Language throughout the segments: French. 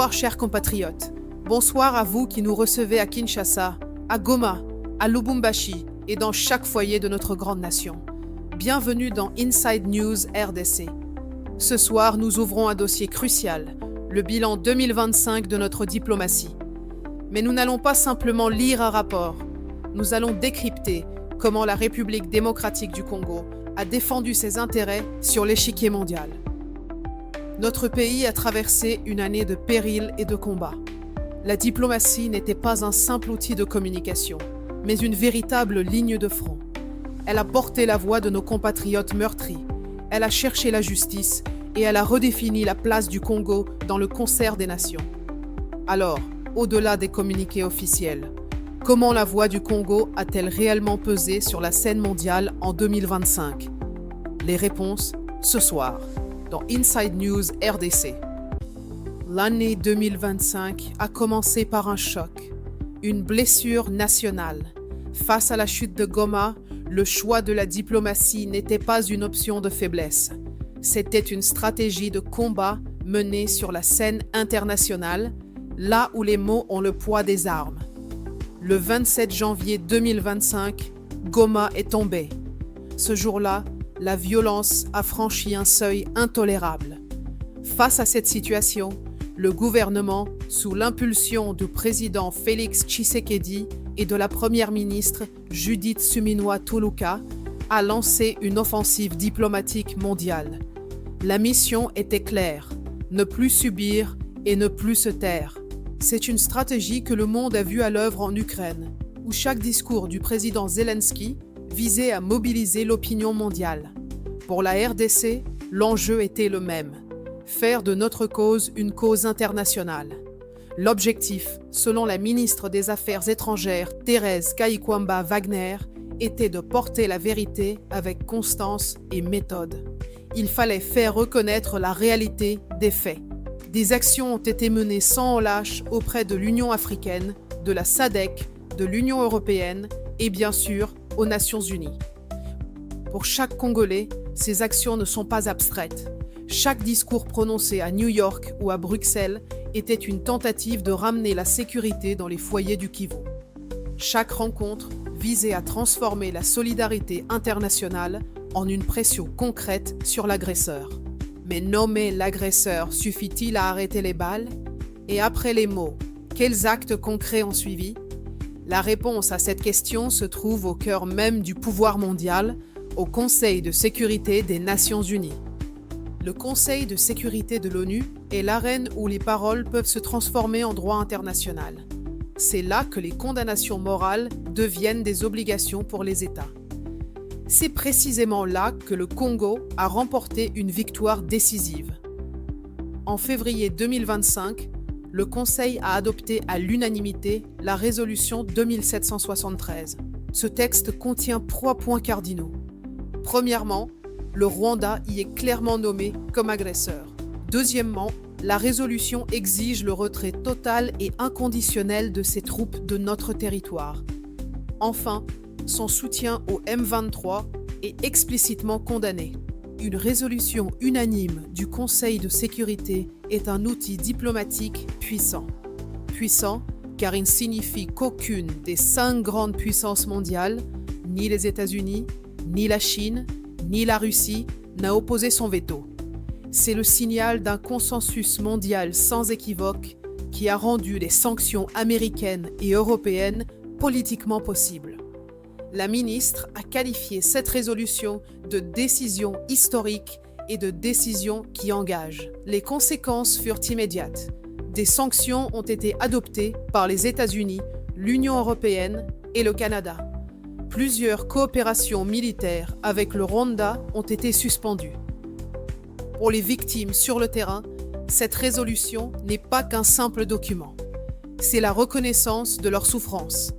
Bonsoir chers compatriotes. Bonsoir à vous qui nous recevez à Kinshasa, à Goma, à Lubumbashi et dans chaque foyer de notre grande nation. Bienvenue dans Inside News RDC. Ce soir, nous ouvrons un dossier crucial, le bilan 2025 de notre diplomatie. Mais nous n'allons pas simplement lire un rapport. Nous allons décrypter comment la République démocratique du Congo a défendu ses intérêts sur l'échiquier mondial. Notre pays a traversé une année de péril et de combat. La diplomatie n'était pas un simple outil de communication, mais une véritable ligne de front. Elle a porté la voix de nos compatriotes meurtris, elle a cherché la justice et elle a redéfini la place du Congo dans le concert des nations. Alors, au-delà des communiqués officiels, comment la voix du Congo a-t-elle réellement pesé sur la scène mondiale en 2025? Les réponses, ce soir, dans Inside News RDC. L'année 2025 a commencé par un choc, une blessure nationale. Face à la chute de Goma, le choix de la diplomatie n'était pas une option de faiblesse. C'était une stratégie de combat menée sur la scène internationale, là où les mots ont le poids des armes. Le 27 janvier 2025, Goma est tombé. Ce jour-là, la violence a franchi un seuil intolérable. Face à cette situation, le gouvernement, sous l'impulsion du président Félix Tshisekedi et de la première ministre Judith Suminwa Tuluka, a lancé une offensive diplomatique mondiale. La mission était claire, ne plus subir et ne plus se taire. C'est une stratégie que le monde a vue à l'œuvre en Ukraine, où chaque discours du président Zelensky visait à mobiliser l'opinion mondiale. Pour la RDC, l'enjeu était le même, faire de notre cause une cause internationale. L'objectif, selon la ministre des Affaires étrangères Thérèse Kayikwamba Wagner, était de porter la vérité avec constance et méthode. Il fallait faire reconnaître la réalité des faits. Des actions ont été menées sans relâche auprès de l'Union africaine, de la SADC, de l'Union européenne et bien sûr aux Nations unies. Pour chaque Congolais, ces actions ne sont pas abstraites. Chaque discours prononcé à New York ou à Bruxelles était une tentative de ramener la sécurité dans les foyers du Kivu. Chaque rencontre visait à transformer la solidarité internationale en une pression concrète sur l'agresseur. Mais nommer l'agresseur suffit-il à arrêter les balles? Et après les mots, quels actes concrets ont suivi? La réponse à cette question se trouve au cœur même du pouvoir mondial, au Conseil de sécurité des Nations unies. Le Conseil de sécurité de l'ONU est l'arène où les paroles peuvent se transformer en droit international. C'est là que les condamnations morales deviennent des obligations pour les États. C'est précisément là que le Congo a remporté une victoire décisive. En février 2025, le Conseil a adopté à l'unanimité la résolution 2773. Ce texte contient 3 points cardinaux. Premièrement, le Rwanda y est clairement nommé comme agresseur. Deuxièmement, la résolution exige le retrait total et inconditionnel de ses troupes de notre territoire. Enfin, son soutien au M23 est explicitement condamné. Une résolution unanime du Conseil de sécurité est un outil diplomatique puissant. Puissant car il signifie qu'aucune des 5 grandes puissances mondiales, ni les États-Unis, ni la Chine, ni la Russie, n'a opposé son veto. C'est le signal d'un consensus mondial sans équivoque qui a rendu les sanctions américaines et européennes politiquement possibles. La ministre a qualifié cette résolution de décision historique et de décision qui engage. Les conséquences furent immédiates. Des sanctions ont été adoptées par les États-Unis, l'Union européenne et le Canada. Plusieurs coopérations militaires avec le Rwanda ont été suspendues. Pour les victimes sur le terrain, cette résolution n'est pas qu'un simple document. C'est la reconnaissance de leur souffrance.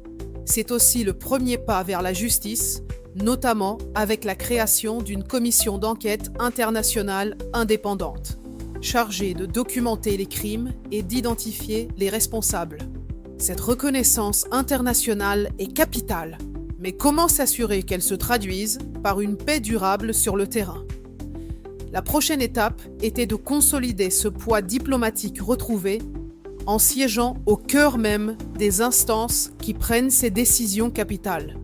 C'est aussi le premier pas vers la justice, notamment avec la création d'une commission d'enquête internationale indépendante, chargée de documenter les crimes et d'identifier les responsables. Cette reconnaissance internationale est capitale. Mais comment s'assurer qu'elle se traduise par une paix durable sur le terrain? La prochaine étape était de consolider ce poids diplomatique retrouvé en siégeant au cœur même des instances qui prennent ces décisions capitales.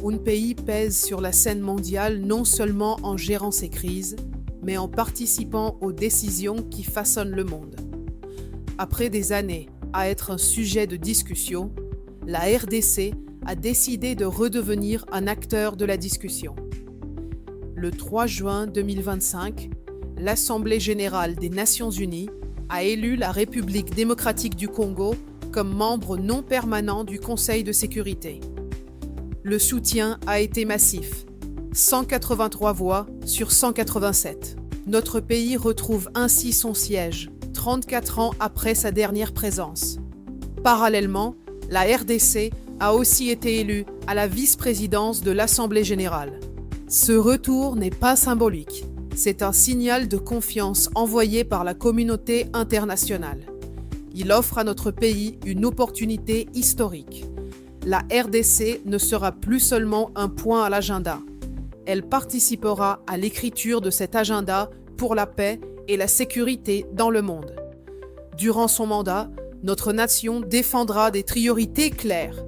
Un pays pèse sur la scène mondiale non seulement en gérant ses crises, mais en participant aux décisions qui façonnent le monde. Après des années à être un sujet de discussion, la RDC a décidé de redevenir un acteur de la discussion. Le 3 juin 2025, l'Assemblée générale des Nations unies a élu la République démocratique du Congo comme membre non permanent du Conseil de sécurité. Le soutien a été massif, 183 voix sur 187. Notre pays retrouve ainsi son siège, 34 ans après sa dernière présence. Parallèlement, la RDC a aussi été élue à la vice-présidence de l'Assemblée générale. Ce retour n'est pas symbolique. C'est un signal de confiance envoyé par la communauté internationale. Il offre à notre pays une opportunité historique. La RDC ne sera plus seulement un point à l'agenda. Elle participera à l'écriture de cet agenda pour la paix et la sécurité dans le monde. Durant son mandat, notre nation défendra des priorités claires,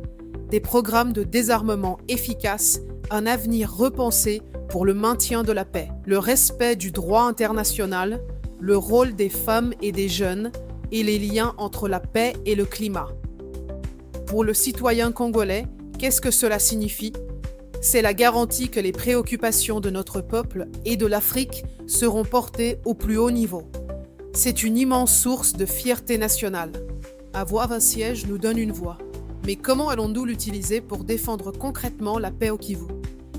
des programmes de désarmement efficaces, un avenir repensé pour le maintien de la paix, le respect du droit international, le rôle des femmes et des jeunes et les liens entre la paix et le climat. Pour le citoyen congolais, qu'est-ce que cela signifie ? C'est la garantie que les préoccupations de notre peuple et de l'Afrique seront portées au plus haut niveau. C'est une immense source de fierté nationale. Avoir un siège nous donne une voix. Mais comment allons-nous l'utiliser pour défendre concrètement la paix au Kivu ?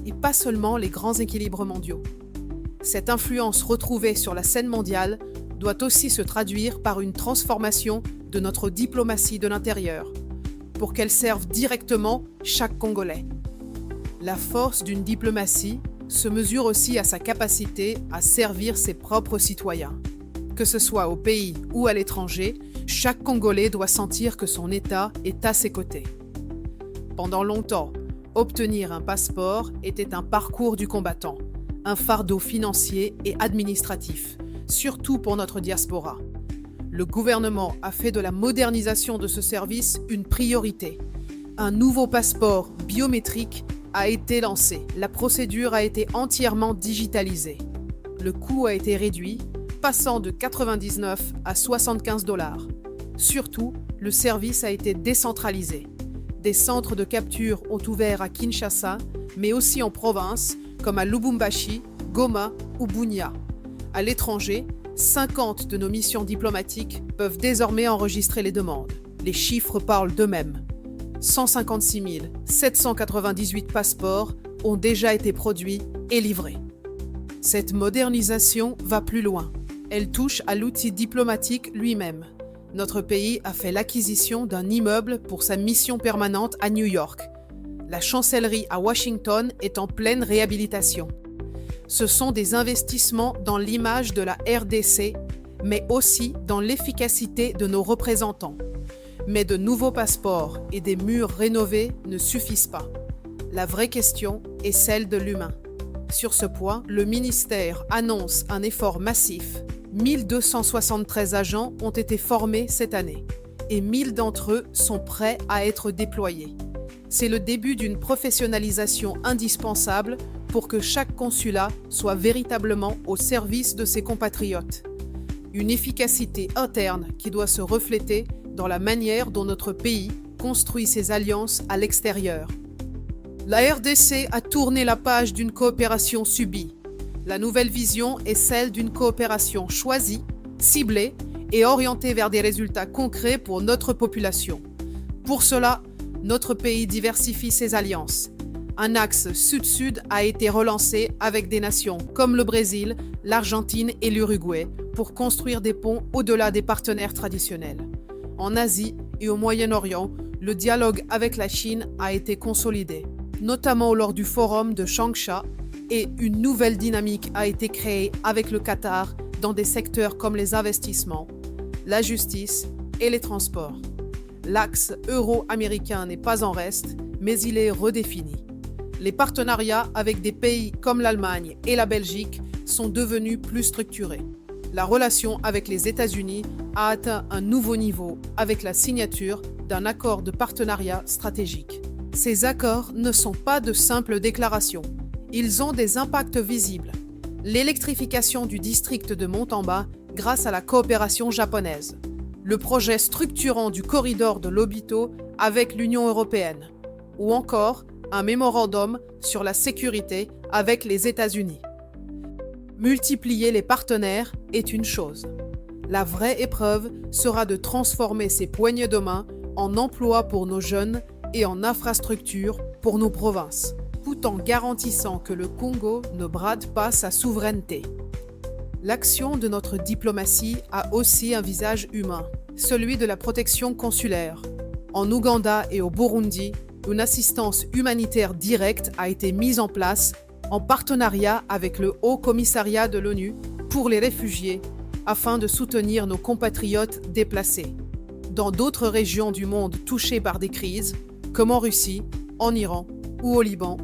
Et pas seulement les grands équilibres mondiaux. Cette influence retrouvée sur la scène mondiale doit aussi se traduire par une transformation de notre diplomatie de l'intérieur, pour qu'elle serve directement chaque Congolais. La force d'une diplomatie se mesure aussi à sa capacité à servir ses propres citoyens. Que ce soit au pays ou à l'étranger, chaque Congolais doit sentir que son État est à ses côtés. Pendant longtemps, obtenir un passeport était un parcours du combattant, un fardeau financier et administratif, surtout pour notre diaspora. Le gouvernement a fait de la modernisation de ce service une priorité. Un nouveau passeport biométrique a été lancé. La procédure a été entièrement digitalisée. Le coût a été réduit, passant de 99 à 75 $. Surtout, le service a été décentralisé. Des centres de capture ont ouvert à Kinshasa, mais aussi en province, comme à Lubumbashi, Goma ou Bunia. À l'étranger, 50 de nos missions diplomatiques peuvent désormais enregistrer les demandes. Les chiffres parlent d'eux-mêmes. 156 798 passeports ont déjà été produits et livrés. Cette modernisation va plus loin. Elle touche à l'outil diplomatique lui-même. Notre pays a fait l'acquisition d'un immeuble pour sa mission permanente à New York. La chancellerie à Washington est en pleine réhabilitation. Ce sont des investissements dans l'image de la RDC, mais aussi dans l'efficacité de nos représentants. Mais de nouveaux passeports et des murs rénovés ne suffisent pas. La vraie question est celle de l'humain. Sur ce point, le ministère annonce un effort massif. 1273 agents ont été formés cette année et 1000 d'entre eux sont prêts à être déployés. C'est le début d'une professionnalisation indispensable pour que chaque consulat soit véritablement au service de ses compatriotes. Une efficacité interne qui doit se refléter dans la manière dont notre pays construit ses alliances à l'extérieur. La RDC a tourné la page d'une coopération subie. La nouvelle vision est celle d'une coopération choisie, ciblée et orientée vers des résultats concrets pour notre population. Pour cela, notre pays diversifie ses alliances. Un axe sud-sud a été relancé avec des nations comme le Brésil, l'Argentine et l'Uruguay pour construire des ponts au-delà des partenaires traditionnels. En Asie et au Moyen-Orient, le dialogue avec la Chine a été consolidé, notamment lors du forum de Changsha, et une nouvelle dynamique a été créée avec le Qatar dans des secteurs comme les investissements, la justice et les transports. L'axe euro-américain n'est pas en reste, mais il est redéfini. Les partenariats avec des pays comme l'Allemagne et la Belgique sont devenus plus structurés. la relation avec les États-Unis a atteint un nouveau niveau avec la signature d'un accord de partenariat stratégique. Ces accords ne sont pas de simples déclarations. Ils ont des impacts visibles. L'électrification du district de Montamba grâce à la coopération japonaise. Le projet structurant du corridor de l'Obito avec l'Union européenne. Ou encore un mémorandum sur la sécurité avec les États-Unis. Multiplier les partenaires est une chose. La vraie épreuve sera de transformer ces poignées de main en emplois pour nos jeunes et en infrastructures pour nos provinces, tout en garantissant que le Congo ne brade pas sa souveraineté. L'action de notre diplomatie a aussi un visage humain, celui de la protection consulaire. En Ouganda et au Burundi, une assistance humanitaire directe a été mise en place en partenariat avec le Haut Commissariat de l'ONU pour les réfugiés afin de soutenir nos compatriotes déplacés. Dans d'autres régions du monde touchées par des crises, comme en Russie, en Iran ou au Liban,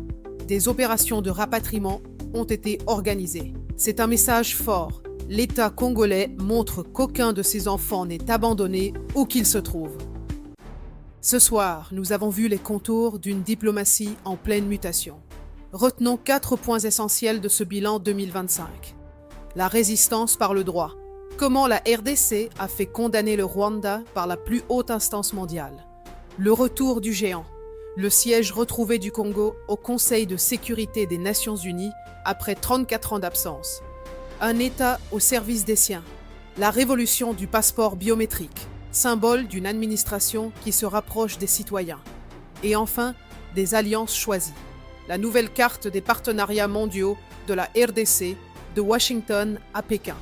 des opérations de rapatriement ont été organisées. C'est un message fort. L'État congolais montre qu'aucun de ses enfants n'est abandonné où qu'il se trouve. Ce soir, nous avons vu les contours d'une diplomatie en pleine mutation. Retenons 4 points essentiels de ce bilan 2025. La résistance par le droit. Comment la RDC a fait condamner le Rwanda par la plus haute instance mondiale. Le retour du géant. Le siège retrouvé du Congo au Conseil de sécurité des Nations Unies après 34 ans d'absence. Un État au service des siens. La révolution du passeport biométrique, symbole d'une administration qui se rapproche des citoyens. Et enfin, des alliances choisies. La nouvelle carte des partenariats mondiaux de la RDC de Washington à Pékin.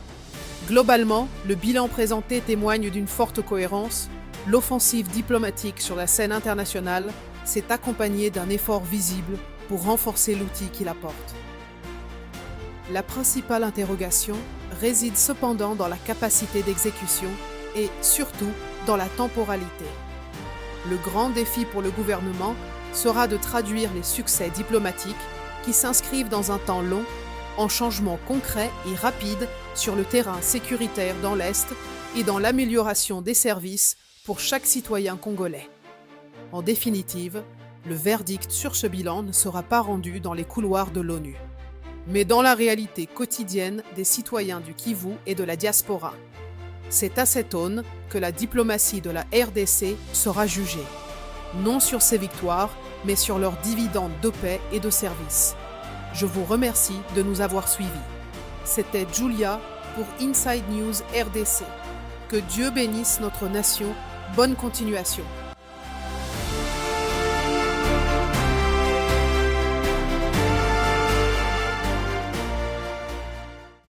Globalement, le bilan présenté témoigne d'une forte cohérence. L'offensive diplomatique sur la scène internationale s'est accompagnée d'un effort visible pour renforcer l'outil qu'il apporte. La principale interrogation réside cependant dans la capacité d'exécution et surtout dans la temporalité. Le grand défi pour le gouvernement sera de traduire les succès diplomatiques qui s'inscrivent dans un temps long en changements concrets et rapides sur le terrain sécuritaire dans l'Est et dans l'amélioration des services pour chaque citoyen congolais. En définitive, le verdict sur ce bilan ne sera pas rendu dans les couloirs de l'ONU, mais dans la réalité quotidienne des citoyens du Kivu et de la diaspora. C'est à cette aune que la diplomatie de la RDC sera jugée, non sur ses victoires, mais sur leurs dividendes de paix et de service. Je vous remercie de nous avoir suivis. C'était Julia pour Inside News RDC. Que Dieu bénisse notre nation. Bonne continuation.